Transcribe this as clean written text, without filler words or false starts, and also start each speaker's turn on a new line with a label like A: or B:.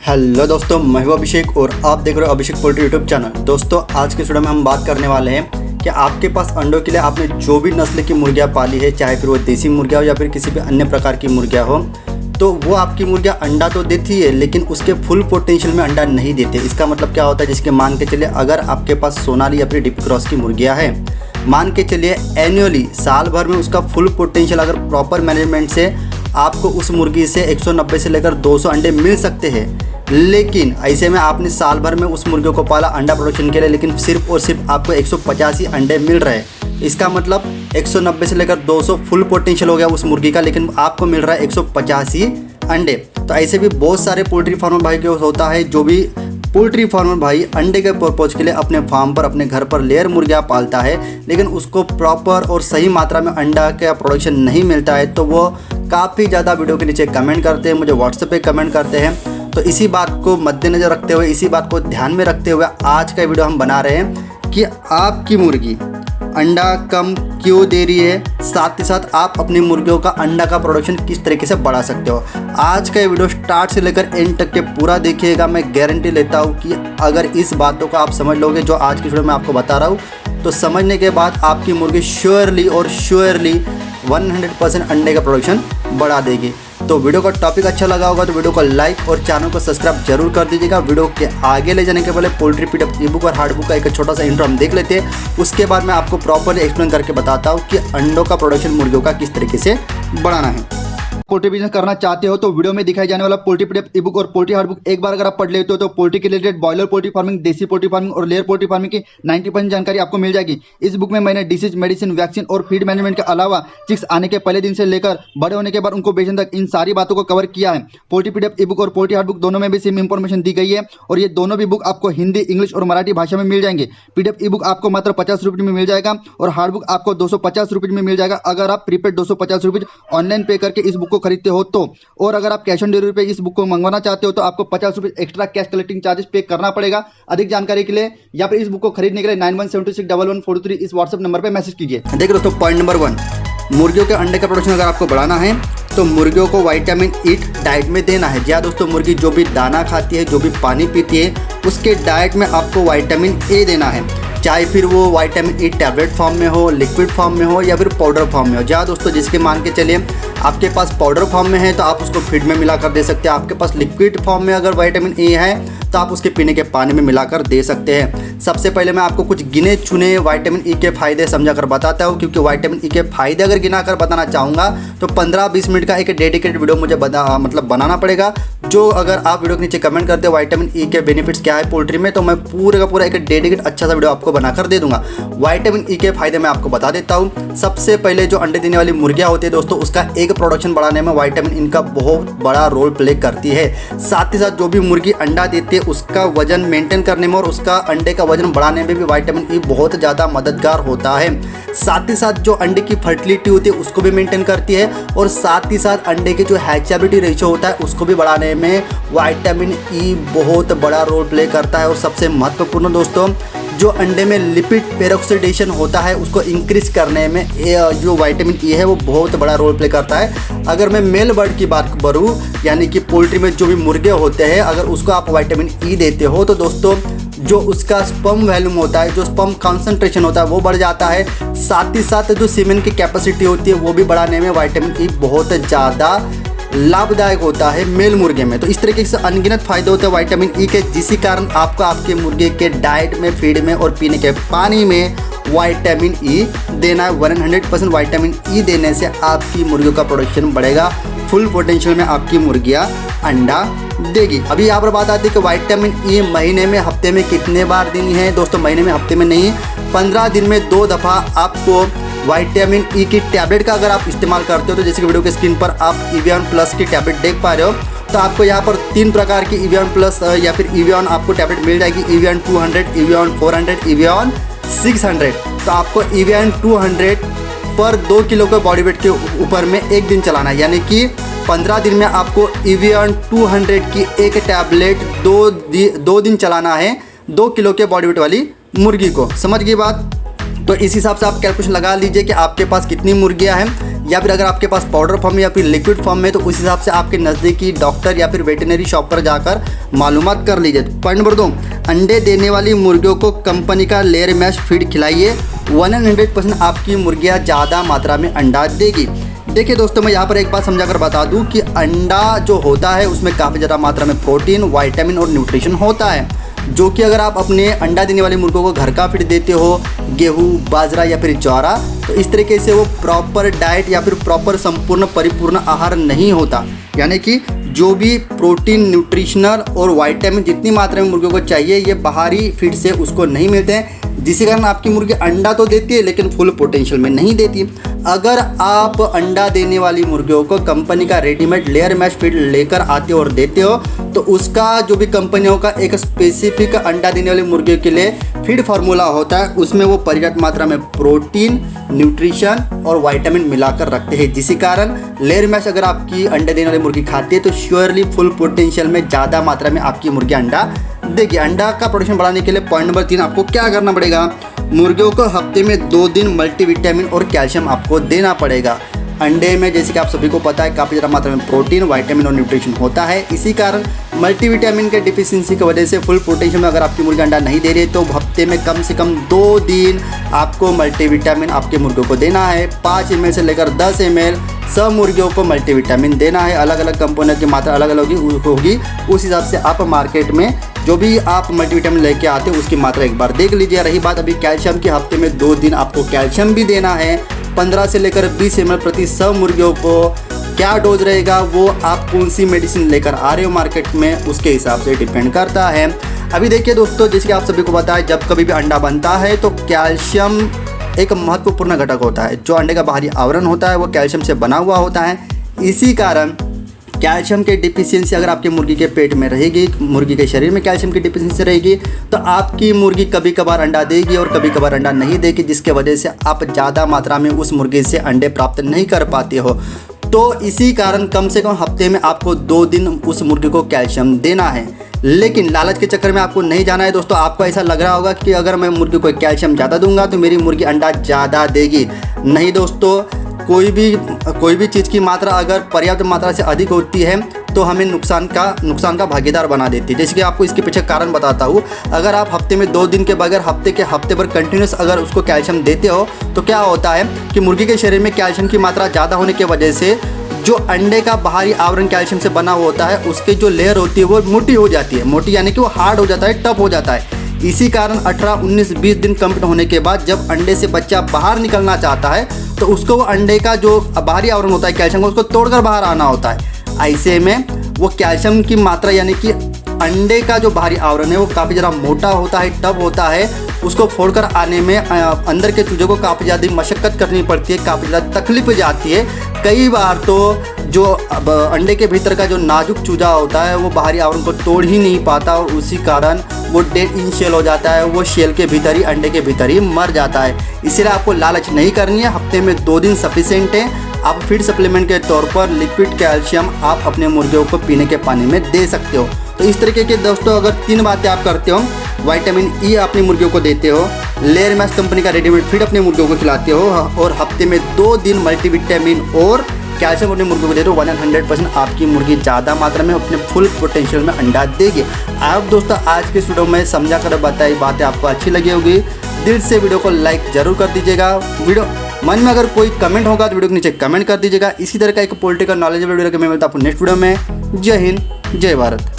A: Hello दोस्तों, मैं हूं अभिषेक और आप देख रहे हो अभिषेक पोल्ट्री यूट्यूब चैनल। दोस्तों आज के वीडियो में हम बात करने वाले हैं कि आपके पास अंडों के लिए आपने जो भी नस्ल की मुर्गियां पाली है, चाहे फिर वो देसी मुर्गियां हो या फिर किसी भी अन्य प्रकार की मुर्गियां हो, तो वो आपकी मुर्गियां अंडा तो देती है लेकिन उसके फुल पोटेंशियल में अंडा नहीं देते। इसका मतलब क्या होता है, जिसके मान के चलिए अगर आपके पास सोनाली या फिर डीपी क्रॉस की मुर्गियाँ हैं, मान के चलिए एनुअली साल भर में उसका फुल पोटेंशियल अगर प्रॉपर मैनेजमेंट से आपको उस मुर्गी से 190 से लेकर 200 अंडे मिल सकते हैं। लेकिन ऐसे में आपने साल भर में उस मुर्गियों को पाला अंडा प्रोडक्शन के लिए, लेकिन सिर्फ और सिर्फ आपको 185 अंडे मिल रहे हैं। इसका मतलब 190 से लेकर 200 फुल पोटेंशियल हो गया उस मुर्गी का, लेकिन आपको मिल रहा है 185 अंडे। तो ऐसे भी बहुत सारे पोल्ट्री फार्मर भाई के होता है, जो भी पोल्ट्री फार्मर भाई अंडे के पर्पज के लिए अपने फार्म पर अपने घर पर लेयर मुर्गियाँ पालता है, लेकिन उसको प्रॉपर और सही मात्रा में अंडा का प्रोडक्शन नहीं मिलता है, तो वो काफ़ी ज़्यादा वीडियो के नीचे कमेंट करते हैं, मुझे व्हाट्सएप पे कमेंट करते हैं। तो इसी बात को मद्देनज़र रखते हुए, इसी बात को ध्यान में रखते हुए आज का वीडियो हम बना रहे हैं कि आपकी मुर्गी अंडा कम क्यों दे रही है, साथ ही साथ आप अपनी मुर्गियों का अंडा का प्रोडक्शन किस तरीके से बढ़ा सकते हो। आज का ये वीडियो स्टार्ट से लेकर एंड तक के पूरा देखिएगा। मैं गारंटी लेता हूँ कि अगर इस बातों को आप समझ लोगे जो आज की वीडियो में आपको बता रहा हूँ, तो समझने के बाद आपकी मुर्गी श्योरली 100% अंडे का प्रोडक्शन बढ़ा देगी। तो वीडियो का टॉपिक अच्छा लगा होगा तो वीडियो को लाइक और चैनल को सब्सक्राइब जरूर कर दीजिएगा। वीडियो के आगे ले जाने के पहले पोल्ट्री पीडीएफ ई बुक और हार्ड बुक का एक छोटा सा इंट्रो हम देख लेते हैं। उसके बाद मैं आपको प्रॉपरली एक्सप्लेन करके बताता हूँ कि अंडों का प्रोडक्शन मुर्गियों का किस तरीके से बढ़ाना है। पोल्ट्री बिजनेस करना चाहते हो तो वीडियो में दिखाई जाने वाला पोल्ट्री पीडीएफ ई बुक और पोल्ट्री हार्ड बुक एक बार अगर आप पढ़ लेते हो तो पोल्ट्री के रिलेटेड बॉयलर पोल्ट्री फार्मिंग, देसी पोल्ट्री फार्मिंग और लेयर पोल्ट्री फार्मिंग की 90% जानकारी आपको मिल जाएगी। इस बुक में मैंने डिसीज, मेडिसिन, वैक्सीन और फीड मैनेजमेंट के अलावा चिक्स आने के पहले दिन से लेकर बड़े होने के बाद उनको बेचने तक इन सारी बातों को कवर किया है। पोल्ट्री पीडीएफ ई बुक और पोल्ट्री हार्ड बुक दोनों में भी सेम इंफॉर्मेशन दी गई है और ये दोनों भी बुक आपको हिंदी, इंग्लिश और मराठी भाषा में मिल जाएंगे। पीडीएफ ई बुक आपको मात्र 50 रुपये में मिल जाएगा और हार्ड बुक आपको 250 रुपये में मिल जाएगा अगर आप प्रीपेड 250 रुपये ऑनलाइन पे करके इस बुक को खरीदते हो तो। और अगर आप कैश ऑन डिलीवरी पे इस बुक को मंगवाना चाहते हो तो आपको 50 रुपये एक्स्ट्रा कैश कलेक्टिंग चार्जेस पे करना पड़ेगा। अधिक जानकारी के लिए या फिर इस बुक को खरीदने के लिए 91761143 इस व्हाट्सएप नंबर पे मैसेज कीजिए। देखो दोस्तों, पॉइंट नंबर 1, मुर्गियों के अंडे का प्रोडक्शन अगर आपको बढ़ाना है तो मुर्गियों को विटामिन ई डाइट में देना है। जी हाँ दोस्तों, मुर्गी जो भी दाना खाती है, जो भी पानी पीती है, उसके डाइट में आपको विटामिन ए देना है, चाहे फिर वो विटामिन ई टैबलेट फॉर्म में हो, लिक्विड फॉर्म में हो या फिर पाउडर फॉर्म में हो। जहाँ दोस्तों, जिसके मान के चलिए आपके पास पाउडर फॉर्म में है तो आप उसको फीड में मिलाकर दे सकते हैं। आपके पास लिक्विड फॉर्म में अगर विटामिन ई है तो आप उसके पीने के पानी में मिलाकर दे सकते हैं। सबसे पहले मैं आपको कुछ गिने चुने विटामिन ई के फायदे समझा कर बताता हूँ, क्योंकि विटामिन ई के फायदे अगर गिना कर बताना चाहूँगा तो 15-20 मिनट का एक डेडिकेटेड वीडियो मुझे बनाना पड़ेगा। जो अगर आप वीडियो के नीचे कमेंट करते हो विटामिन ई के बेनिफिट्स क्या है पोल्ट्री में, तो मैं पूरे का पूरा एक डेडिकेट अच्छा सा वीडियो आपको बनाकर दे दूंगा। विटामिन ई के फायदे मैं आपको बता देता हूँ। सबसे पहले जो अंडे देने वाली मुर्गियाँ होती है दोस्तों, उसका एग प्रोडक्शन बढ़ाने में विटामिन ई का बहुत बड़ा रोल प्ले करती है। साथ ही साथ जो भी मुर्गी अंडा देती है उसका वजन मेंटेन करने में और उसका अंडे का वजन बढ़ाने में भी विटामिन ई बहुत ज़्यादा मददगार होता है। साथ ही साथ जो अंडे की फर्टिलिटी होती है उसको भी मेंटेन करती है और साथ ही साथ अंडे के जो हैचेबिलिटी रेशियो होता है उसको भी बढ़ाने में विटामिन ई बहुत बड़ा रोल प्ले करता है। और सबसे महत्वपूर्ण दोस्तों, जो अंडे में लिपिड पेरोक्सिडेशन होता है उसको इंक्रीज करने में जो विटामिन ई है वो बहुत बड़ा रोल प्ले करता है। अगर मैं मेल बर्ड की बात करूँ, यानी कि पोल्ट्री में जो भी मुर्गे होते हैं, अगर उसको आप विटामिन ई देते हो तो दोस्तों जो उसका स्पर्म वैल्यूम होता है, जो स्पर्म कॉन्सेंट्रेशन होता है वो बढ़ जाता है। साथ ही साथ जो सीमेन की कैपेसिटी होती है वो भी बढ़ाने में विटामिन ई बहुत ज़्यादा लाभदायक होता है मेल मुर्गे में। तो इस तरीके से अनगिनत फायदे होते हैं विटामिन ई के, जिसी कारण आपको आपके मुर्गे के डाइट में, फीड में और पीने के पानी में विटामिन ई देना है। 100% विटामिन ई देने से आपकी मुर्गियों का प्रोडक्शन बढ़ेगा, फुल पोटेंशियल में आपकी मुर्गियाँ अंडा देगी। अभी यहाँ पर बात आती है कि विटामिन ई महीने में, हफ्ते में कितने बार देनी है दोस्तों। महीने में, हफ्ते में नहीं, 15 दिन में 2 दफ़ा आपको विटामिन ई की टैबलेट का अगर आप इस्तेमाल करते हो तो जैसे कि वीडियो के स्क्रीन पर आप इवियन प्लस की टैबलेट देख पा रहे हो, तो आपको यहाँ पर 3 प्रकार की इवियन प्लस या फिर इवियन आपको टैबलेट मिल जाएगी। इवियन 200, इवियन 400, इवियन 600। तो आपको इवियन 200 पर 2 किलो के बॉडी वेट के ऊपर में एक दिन चलाना है, यानी कि 15 दिन में आपको इवियन 200 की एक टैबलेट 2 दिन चलाना है 2 किलो के बॉडी वेट वाली मुर्गी को। समझ गई बात? तो इस हिसाब से आप कैलकुलेशन लगा लीजिए कि आपके पास कितनी मुर्गियां हैं। या फिर अगर आपके पास पाउडर फॉर्म या फिर लिक्विड फॉर्म में तो उस हिसाब से आपके नज़दीकी डॉक्टर या फिर वेटनरी शॉप पर जाकर मालूमात कर लीजिए। पॉइंट नंबर 2, अंडे देने वाली मुर्गियों को कंपनी का लेयर मैश फीड खिलाइए। 100% आपकी मुर्गियाँ ज़्यादा मात्रा में अंडा देगी। देखिए दोस्तों, मैं यहाँ पर एक बात समझा कर बता दूँ कि अंडा जो होता है उसमें काफ़ी ज़्यादा मात्रा में प्रोटीन, विटामिन और न्यूट्रिशन होता है, जो कि अगर आप अपने अंडा देने वाली मुर्गों को घर का फीड देते हो, गेहूँ, बाजरा या फिर ज्वारा, तो इस तरीके से वो प्रॉपर डाइट या फिर प्रॉपर संपूर्ण परिपूर्ण आहार नहीं होता। यानी कि जो भी प्रोटीन, न्यूट्रिशनल और विटामिन जितनी मात्रा में मुर्गियों को चाहिए ये बाहरी फीड से उसको नहीं मिलते हैं, जिसके कारण आपकी मुर्गी अंडा तो देती है लेकिन फुल पोटेंशियल में नहीं देती। अगर आप अंडा देने वाली मुर्गियों को कंपनी का रेडीमेड लेयर मैश फीड लेकर आते हो और देते हो तो उसका जो भी कंपनियों का एक स्पेसिफिक अंडा देने वाली मुर्गियों के लिए फीड फार्मूला होता है, उसमें वो पर्याप्त मात्रा में प्रोटीन, न्यूट्रिशन और विटामिन मिलाकर रखते हैं, जिस कारण लेयर मैश अगर आपकी अंडे देने वाली मुर्गी खाती है तो श्योरली फुल पोटेंशियल में ज़्यादा मात्रा में आपकी मुर्गी अंडा देगी। अंडा का प्रोडक्शन बढ़ाने के लिए पॉइंट नंबर 3 आपको क्या करना पड़ेगा, मुर्गियों को हफ्ते में 2 दिन मल्टीविटामिन और कैल्शियम आपको देना पड़ेगा। अंडे में जैसे कि आप सभी को पता है काफ़ी ज़्यादा मात्रा में प्रोटीन, विटामिन और न्यूट्रिशन होता है, इसी कारण मल्टीविटामिन के डिफिशिएंसी की वजह से फुल पोटेंशियल में अगर आपकी मुर्गी अंडा नहीं दे रही है तो हफ्ते में कम से कम 2 दिन आपको मल्टीविटामिन आपके मुर्गियों को देना है। 5 ml से लेकर 10 ml सब मुर्गियों को मल्टीविटामिन देना है। अलग अलग कंपोनेंट की मात्रा अलग अलग होगी, उस हिसाब से आप मार्केट में जो भी आप मल्टीविटामिन लेके आते हो उसकी मात्रा एक बार देख लीजिए। रही बात अभी कैल्शियम की, हफ्ते में 2 दिन आपको कैल्शियम भी देना है। 15 से लेकर 20 ml प्रति सब मुर्गियों को क्या डोज रहेगा वो आप कौन सी मेडिसिन लेकर आ रहे हो मार्केट में उसके हिसाब से डिपेंड करता है। अभी देखिए दोस्तों, जैसे कि आप सभी को पता है जब कभी भी अंडा बनता है तो कैल्शियम एक महत्वपूर्ण घटक होता है। जो अंडे का बाहरी आवरण होता है वो कैल्शियम से बना हुआ होता है, इसी कारण कैल्शियम के डिफिशियंसी अगर आपकी मुर्गी के पेट में रहेगी, मुर्गी के शरीर में कैल्शियम की डिफिशियंसी रहेगी तो आपकी मुर्गी कभी कभार अंडा देगी और कभी कभार अंडा नहीं देगी, जिसके वजह से आप ज़्यादा मात्रा में उस मुर्गी से अंडे प्राप्त नहीं कर पाते हो। तो इसी कारण कम से कम हफ्ते में आपको 2 दिन उस मुर्गी को कैल्शियम देना है। लेकिन लालच के चक्कर में आपको नहीं जाना है दोस्तों। आपको ऐसा लग रहा होगा कि अगर मैं मुर्गी को कैल्शियम ज़्यादा दूंगा तो मेरी मुर्गी अंडा ज़्यादा देगी। नहीं दोस्तों, कोई भी चीज़ की मात्रा अगर पर्याप्त मात्रा से अधिक होती है तो हमें नुकसान का भागीदार बना देती है। जैसे कि आपको इसके पीछे कारण बताता हूँ, अगर आप हफ्ते में 2 दिन के बगैर हफ्ते भर कंटिन्यूस अगर उसको कैल्शियम देते हो तो क्या होता है कि मुर्गी के शरीर में कैल्शियम की मात्रा ज़्यादा होने की वजह से जो अंडे का बाहरी आवरण कैल्शियम से बना हुआ होता है उसकी जो लेयर होती है वो मोटी हो जाती है। मोटी यानी कि वो हार्ड हो जाता है, टफ हो जाता है। इसी कारण 18, 19, 20 दिन कंप्लीट होने के बाद जब अंडे से बच्चा बाहर निकलना चाहता है तो उसको वो अंडे का जो बाहरी आवरण होता है कैल्शियम का उसको तोड़कर बाहर आना होता है। ऐसे में वो कैल्शियम की मात्रा यानी कि अंडे का जो बाहरी आवरण है वो काफ़ी ज़्यादा मोटा होता है, टफ होता है, उसको फोड़कर आने में अंदर के चूजे को काफ़ी ज़्यादा मशक्क़त करनी पड़ती है, काफ़ी ज़्यादा तकलीफ जाती है। कई बार तो जो अंडे के भीतर का जो नाजुक चूजा होता है वो बाहरी आवरण को तोड़ ही नहीं पाता और उसी कारण वो डेड इन शेल हो जाता है, वो शेल के भीतर ही अंडे के भीतर ही मर जाता है। इसीलिए आपको लालच नहीं करनी है, हफ्ते में 2 दिन सफिशिएंट है। आप फीड सप्लीमेंट के तौर पर लिक्विड कैल्शियम आप अपने मुर्गियों को पीने के पानी में दे सकते हो। तो इस तरीके के दोस्तों अगर 3 बातें आप करते हो, विटामिन ई अपनी मुर्गियों को देते हो, लेयर मैश कंपनी का रेडीमेड फीड अपने मुर्गियों को खिलाते हो और हफ्ते में 2 दिन मल्टीविटामिन और कैल्शियम अपने मुर्गियों को देते हो, 100% आपकी मुर्गी ज़्यादा मात्रा में अपने फुल पोटेंशियल में अंडा देगी। आप दोस्तों आज के वीडियो में समझा कर बताई बातें आपको अच्छी लगी होगी, दिल से वीडियो को लाइक जरूर कर दीजिएगा। वीडियो मन में अगर कोई कमेंट होगा तो वीडियो के नीचे कमेंट कर दीजिएगा। इसी तरह का एक पॉलिटिकल नॉलेज वीडियो मैं मिलता हूँ आपको नेक्स्ट वीडियो में। जय हिंद, जय भारत।